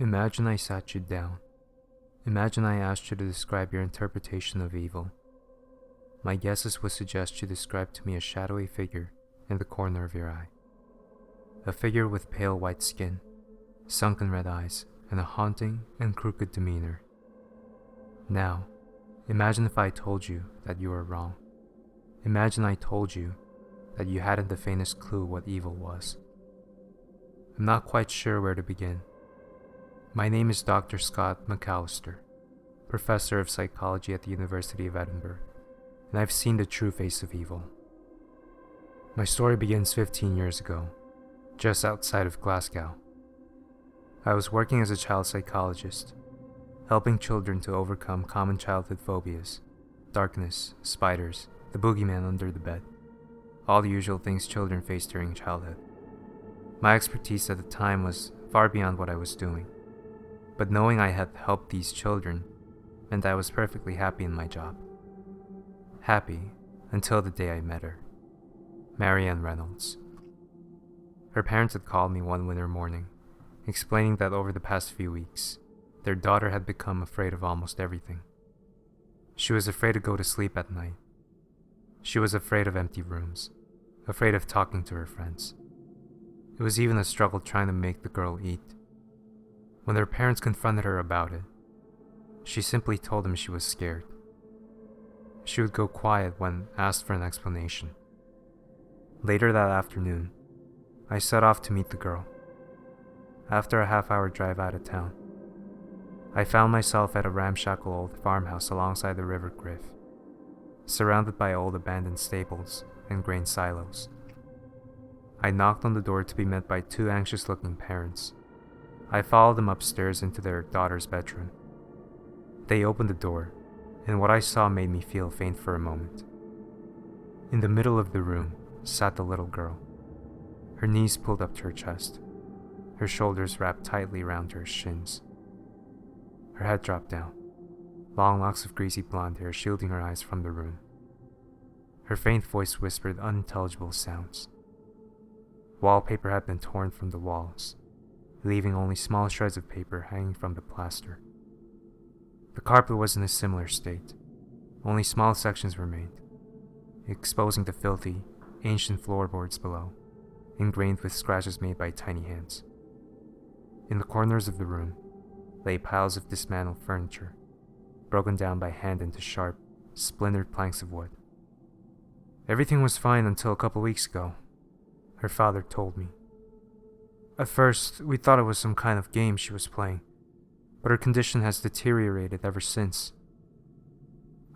Imagine I sat you down. Imagine I asked you to describe your interpretation of evil. My guesses would suggest you describe to me a shadowy figure in the corner of your eye. A figure with pale white skin, sunken red eyes, and a haunting and crooked demeanor. Now, imagine if I told you that you were wrong. Imagine I told you that you hadn't the faintest clue what evil was. I'm not quite sure where to begin. My name is Dr. Scott McAllister, professor of psychology at the University of Edinburgh, and I've seen the true face of evil. My story begins 15 years ago, just outside of Glasgow. I was working as a child psychologist, helping children to overcome common childhood phobias, darkness, spiders, the boogeyman under the bed, all the usual things children face during childhood. My expertise at the time was far beyond what I was doing, but knowing I had helped these children meant I was perfectly happy in my job. Happy until the day I met her, Marianne Reynolds. Her parents had called me one winter morning, explaining that over the past few weeks, their daughter had become afraid of almost everything. She was afraid to go to sleep at night. She was afraid of empty rooms, afraid of talking to her friends. It was even a struggle trying to make the girl eat. When their parents confronted her about it, she simply told them she was scared. She would go quiet when asked for an explanation. Later that afternoon, I set off to meet the girl. After a half-hour drive out of town, I found myself at a ramshackle old farmhouse alongside the River Griff, surrounded by old abandoned stables and grain silos. I knocked on the door to be met by two anxious-looking parents. I followed them upstairs into their daughter's bedroom. They opened the door, and what I saw made me feel faint for a moment. In the middle of the room sat the little girl, her knees pulled up to her chest, her shoulders wrapped tightly around her shins. Her head dropped down, long locks of greasy blonde hair shielding her eyes from the room. Her faint voice whispered unintelligible sounds. Wallpaper had been torn from the walls, leaving only small shreds of paper hanging from the plaster. The carpet was in a similar state. Only small sections remained, exposing the filthy, ancient floorboards below, ingrained with scratches made by tiny hands. In the corners of the room lay piles of dismantled furniture, broken down by hand into sharp, splintered planks of wood. Everything was fine until a couple weeks ago, her father told me. At first, we thought it was some kind of game she was playing, but her condition has deteriorated ever since.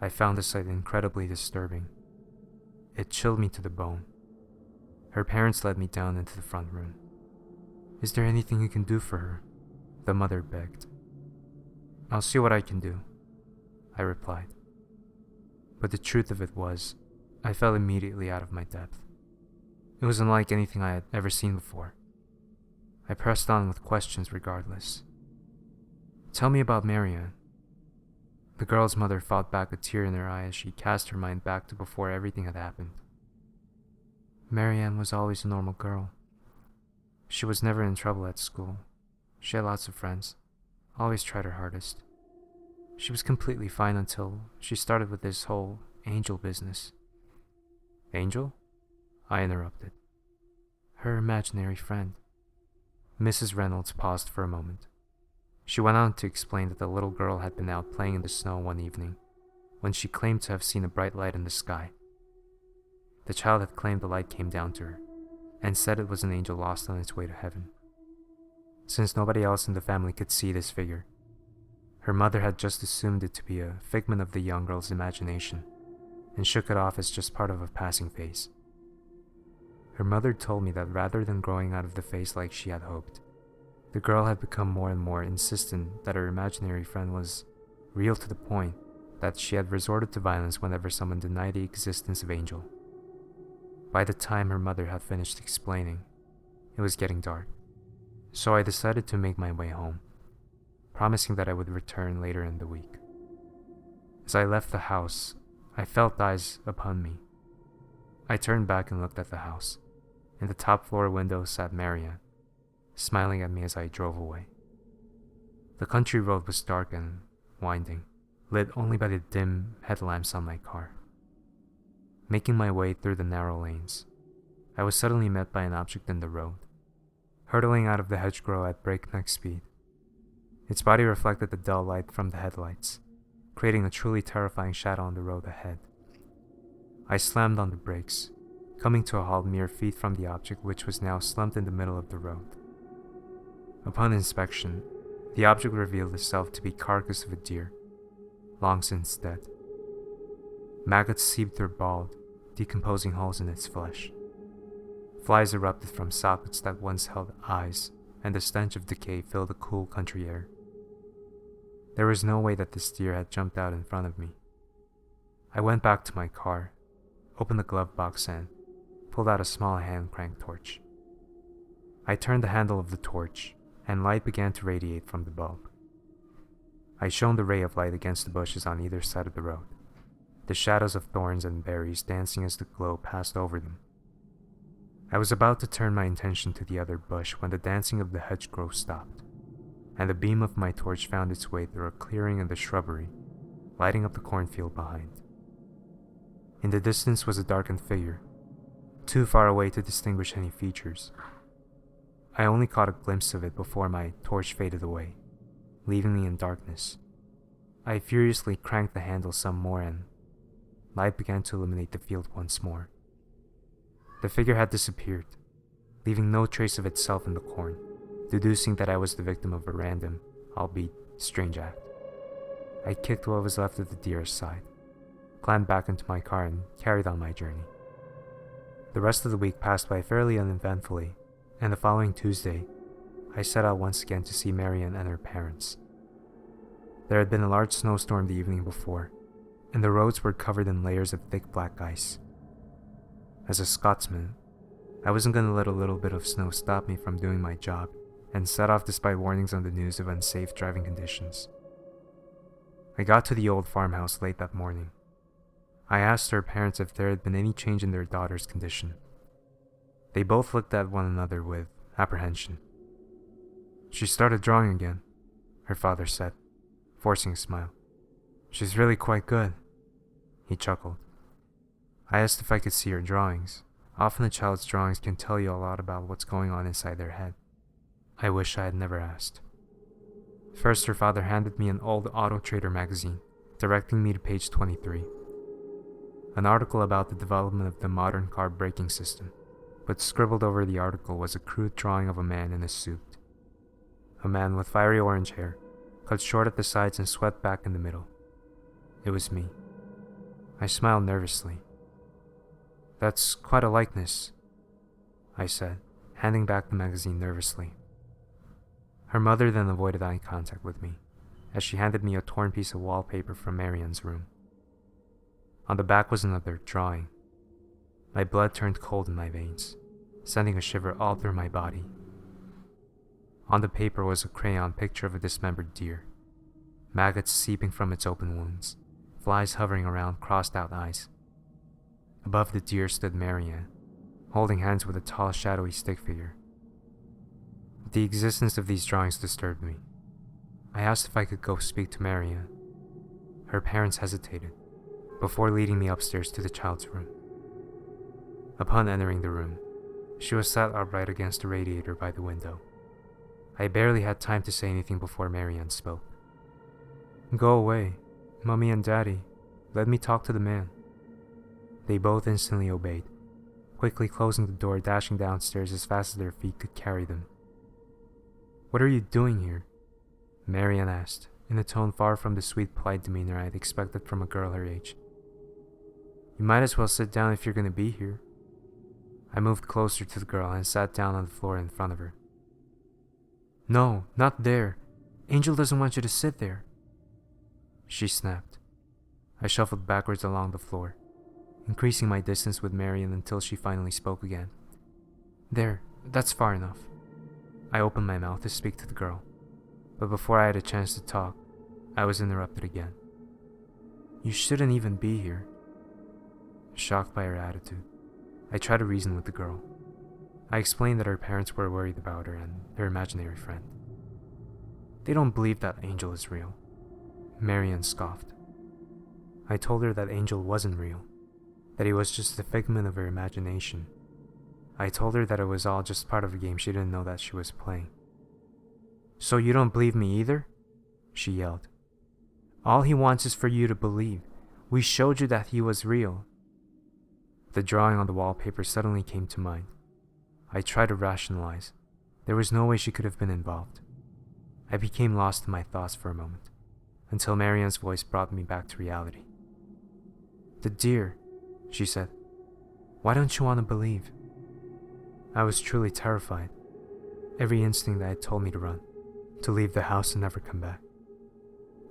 I found the sight incredibly disturbing. It chilled me to the bone. Her parents led me down into the front room. "Is there anything you can do for her?" the mother begged. "I'll see what I can do," I replied. But the truth of it was, I fell immediately out of my depth. It was unlike anything I had ever seen before. I pressed on with questions regardless. "Tell me about Marianne." The girl's mother fought back a tear in her eye as she cast her mind back to before everything had happened. "Marianne was always a normal girl. She was never in trouble at school. She had lots of friends, always tried her hardest. She was completely fine until she started with this whole angel business." "Angel?" I interrupted. "Her imaginary friend." Mrs. Reynolds paused for a moment. She went on to explain that the little girl had been out playing in the snow one evening when she claimed to have seen a bright light in the sky. The child had claimed the light came down to her and said it was an angel lost on its way to heaven. Since nobody else in the family could see this figure, her mother had just assumed it to be a figment of the young girl's imagination and shook it off as just part of a passing phase. Her mother told me that rather than growing out of the phase like she had hoped, the girl had become more and more insistent that her imaginary friend was real to the point that she had resorted to violence whenever someone denied the existence of Angel. By the time her mother had finished explaining, it was getting dark, so I decided to make my way home, promising that I would return later in the week. As I left the house, I felt eyes upon me. I turned back and looked at the house. In the top floor window sat Marianne, smiling at me as I drove away. The country road was dark and winding, lit only by the dim headlamps on my car. Making my way through the narrow lanes, I was suddenly met by an object in the road, hurtling out of the hedgerow at breakneck speed. Its body reflected the dull light from the headlights, creating a truly terrifying shadow on the road ahead. I slammed on the brakes, coming to a halt mere feet from the object, which was now slumped in the middle of the road. Upon inspection, the object revealed itself to be the carcass of a deer, long since dead. Maggots seeped through bald, decomposing holes in its flesh. Flies erupted from sockets that once held eyes, and the stench of decay filled the cool country air. There was no way that this deer had jumped out in front of me. I went back to my car, opened the glove box and pulled out a small hand crank torch. I turned the handle of the torch, and light began to radiate from the bulb. I shone the ray of light against the bushes on either side of the road, the shadows of thorns and berries dancing as the glow passed over them. I was about to turn my attention to the other bush when the dancing of the hedgerow stopped, and the beam of my torch found its way through a clearing in the shrubbery, lighting up the cornfield behind. In the distance was a darkened figure, too far away to distinguish any features. I only caught a glimpse of it before my torch faded away, leaving me in darkness. I furiously cranked the handle some more and light began to illuminate the field once more. The figure had disappeared, leaving no trace of itself in the corn, deducing that I was the victim of a random, albeit strange act. I kicked what was left of the deer aside, climbed back into my car and carried on my journey. The rest of the week passed by fairly uneventfully, and the following Tuesday, I set out once again to see Marian and her parents. There had been a large snowstorm the evening before, and the roads were covered in layers of thick black ice. As a Scotsman, I wasn't going to let a little bit of snow stop me from doing my job, and set off despite warnings on the news of unsafe driving conditions. I got to the old farmhouse late that morning. I asked her parents if there had been any change in their daughter's condition. They both looked at one another with apprehension. "She started drawing again," her father said, forcing a smile. "She's really quite good." He chuckled. I asked if I could see her drawings. Often a child's drawings can tell you a lot about what's going on inside their head. I wish I had never asked. First, her father handed me an old Auto Trader magazine, directing me to page 23. An article about the development of the modern car braking system, but scribbled over the article was a crude drawing of a man in a suit. A man with fiery orange hair, cut short at the sides and swept back in the middle. It was me. I smiled nervously. "That's quite a likeness," I said, handing back the magazine nervously. Her mother then avoided eye contact with me, as she handed me a torn piece of wallpaper from Marian's room. On the back was another drawing. My blood turned cold in my veins, sending a shiver all through my body. On the paper was a crayon picture of a dismembered deer, maggots seeping from its open wounds, flies hovering around crossed-out eyes. Above the deer stood Marianne, holding hands with a tall, shadowy stick figure. The existence of these drawings disturbed me. I asked if I could go speak to Marianne. Her parents hesitated, before leading me upstairs to the child's room. Upon entering the room, she was sat upright against the radiator by the window. I barely had time to say anything before Marianne spoke. "Go away, Mummy and Daddy. Let me talk to the man." They both instantly obeyed, quickly closing the door, dashing downstairs as fast as their feet could carry them. "What are you doing here?" Marianne asked, in a tone far from the sweet, polite demeanor I had expected from a girl her age. "You might as well sit down if you're going to be here." I moved closer to the girl and sat down on the floor in front of her. "No, not there. Angel doesn't want you to sit there," she snapped. I shuffled backwards along the floor, increasing my distance with Marianne until she finally spoke again. "There, that's far enough." I opened my mouth to speak to the girl, but before I had a chance to talk, I was interrupted again. "You shouldn't even be here." Shocked by her attitude, I tried to reason with the girl. I explained that her parents were worried about her and their imaginary friend. They don't believe that Angel is real. Marianne scoffed. I told her that Angel wasn't real, that he was just a figment of her imagination. I told her that it was all just part of a game she didn't know that she was playing. So you don't believe me either? She yelled. All he wants is for you to believe. We showed you that he was real. The drawing on the wallpaper suddenly came to mind. I tried to rationalize. There was no way she could have been involved. I became lost in my thoughts for a moment, until Marianne's voice brought me back to reality. The deer, she said. Why don't you want to believe? I was truly terrified. Every instinct that had told me to run, to leave the house and never come back.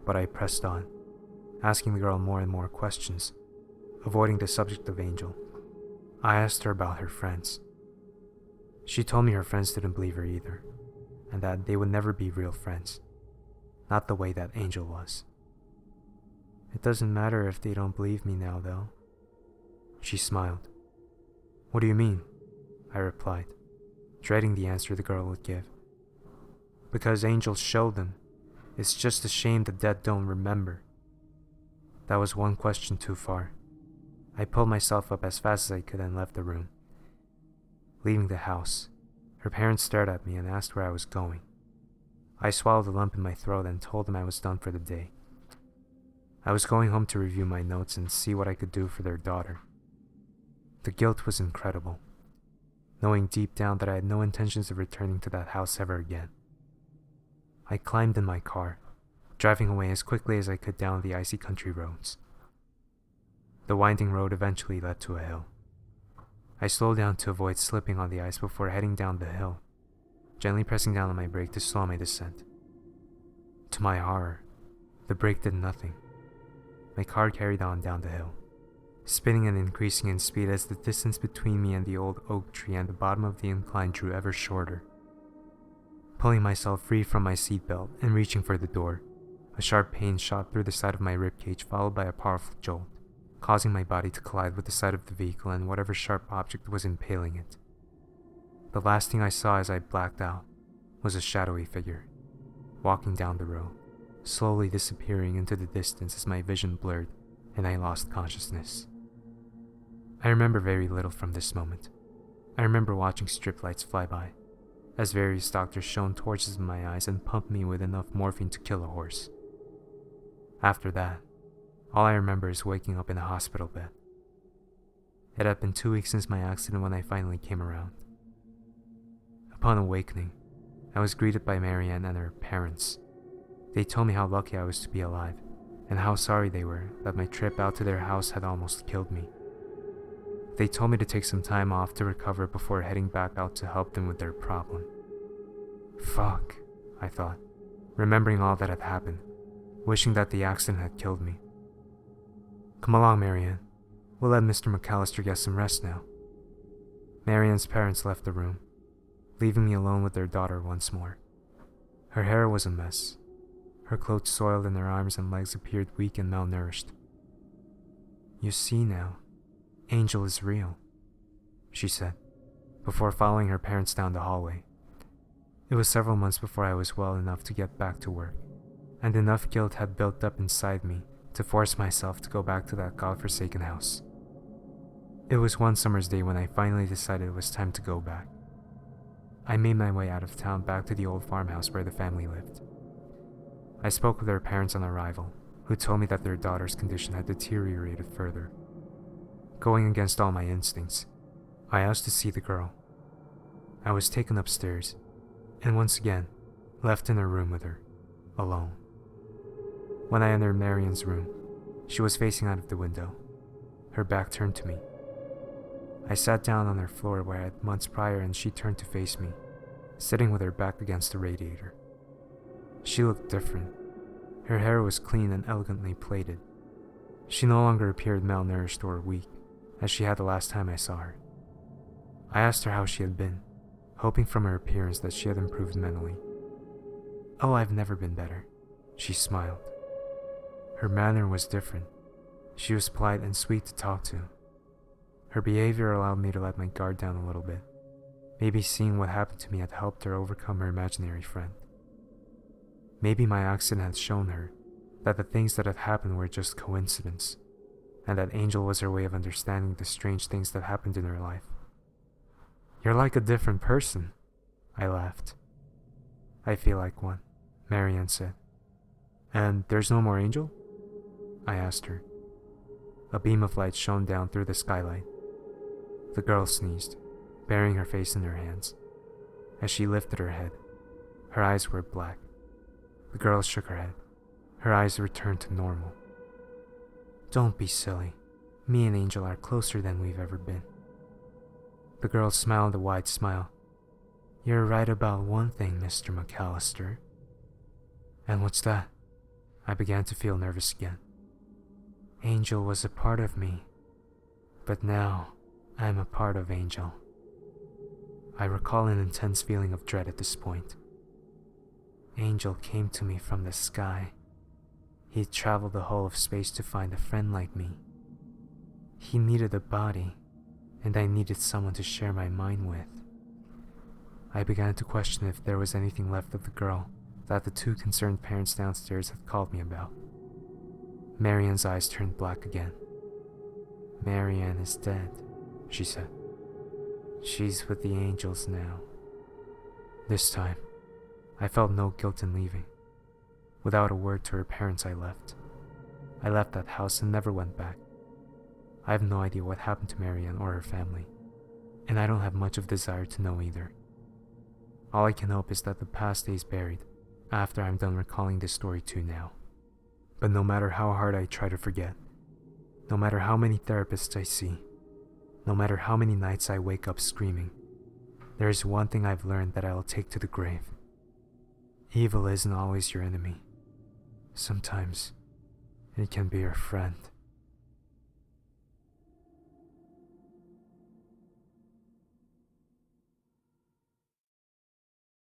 But I pressed on, asking the girl more and more questions, avoiding the subject of Angel. I asked her about her friends. She told me her friends didn't believe her either, and that they would never be real friends, not the way that Angel was. It doesn't matter if they don't believe me now, though. She smiled. What do you mean? I replied, dreading the answer the girl would give. Because Angel showed them. It's just a shame the dead don't remember. That was one question too far. I pulled myself up as fast as I could and left the room. Leaving the house, her parents stared at me and asked where I was going. I swallowed a lump in my throat and told them I was done for the day. I was going home to review my notes and see what I could do for their daughter. The guilt was incredible, knowing deep down that I had no intentions of returning to that house ever again. I climbed in my car, driving away as quickly as I could down the icy country roads. The winding road eventually led to a hill. I slowed down to avoid slipping on the ice before heading down the hill, gently pressing down on my brake to slow my descent. To my horror, the brake did nothing. My car carried on down the hill, spinning and increasing in speed as the distance between me and the old oak tree and the bottom of the incline drew ever shorter. Pulling myself free from my seatbelt and reaching for the door, a sharp pain shot through the side of my ribcage, followed by a powerful jolt, causing my body to collide with the side of the vehicle and whatever sharp object was impaling it. The last thing I saw as I blacked out was a shadowy figure, walking down the road, slowly disappearing into the distance as my vision blurred and I lost consciousness. I remember very little from this moment. I remember watching strip lights fly by, as various doctors shone torches in my eyes and pumped me with enough morphine to kill a horse. After that, all I remember is waking up in a hospital bed. It had been 2 weeks since my accident when I finally came around. Upon awakening, I was greeted by Marianne and her parents. They told me how lucky I was to be alive, and how sorry they were that my trip out to their house had almost killed me. They told me to take some time off to recover before heading back out to help them with their problem. Fuck, I thought, remembering all that had happened, wishing that the accident had killed me. Come along, Marianne. We'll let Mr. McAllister get some rest now. Marianne's parents left the room, leaving me alone with their daughter once more. Her hair was a mess. Her clothes soiled and her arms and legs appeared weak and malnourished. You see now, Angel is real, she said, before following her parents down the hallway. It was several months before I was well enough to get back to work, and enough guilt had built up inside me to force myself to go back to that godforsaken house. It was one summer's day when I finally decided it was time to go back. I made my way out of town back to the old farmhouse where the family lived. I spoke with their parents on arrival, who told me that their daughter's condition had deteriorated further. Going against all my instincts, I asked to see the girl. I was taken upstairs, and once again, left in her room with her, alone. When I entered Marianne's room, she was facing out of the window, her back turned to me. I sat down on her floor where I had months prior and she turned to face me, sitting with her back against the radiator. She looked different. Her hair was clean and elegantly plaited. She no longer appeared malnourished or weak, as she had the last time I saw her. I asked her how she had been, hoping from her appearance that she had improved mentally. Oh, I've never been better, she smiled. Her manner was different. She was polite and sweet to talk to. Her behavior allowed me to let my guard down a little bit. Maybe seeing what happened to me had helped her overcome her imaginary friend. Maybe my accident had shown her that the things that had happened were just coincidence, and that Angel was her way of understanding the strange things that happened in her life. "You're like a different person," I laughed. "I feel like one," Marianne said. "And there's no more Angel?" I asked her. A beam of light shone down through the skylight. The girl sneezed, burying her face in her hands. As she lifted her head, her eyes were black. The girl shook her head. Her eyes returned to normal. "Don't be silly. Me and Angel are closer than we've ever been." The girl smiled a wide smile. "You're right about one thing, Mr. McAllister." "And what's that?" I began to feel nervous again. "Angel was a part of me, but now I'm a part of Angel." I recall an intense feeling of dread at this point. Angel came to me from the sky. He'd traveled the whole of space to find a friend like me. He needed a body, and I needed someone to share my mind with. I began to question if there was anything left of the girl that the two concerned parents downstairs had called me about. Marianne's eyes turned black again. "Marianne is dead," she said. "She's with the angels now." This time, I felt no guilt in leaving. Without a word to her parents, I left. I left that house and never went back. I have no idea what happened to Marianne or her family, and I don't have much of a desire to know either. All I can hope is that the past stays buried after I'm done recalling this story to now. But no matter how hard I try to forget, no matter how many therapists I see, no matter how many nights I wake up screaming, there is one thing I've learned that I'll take to the grave. Evil isn't always your enemy. Sometimes it can be your friend.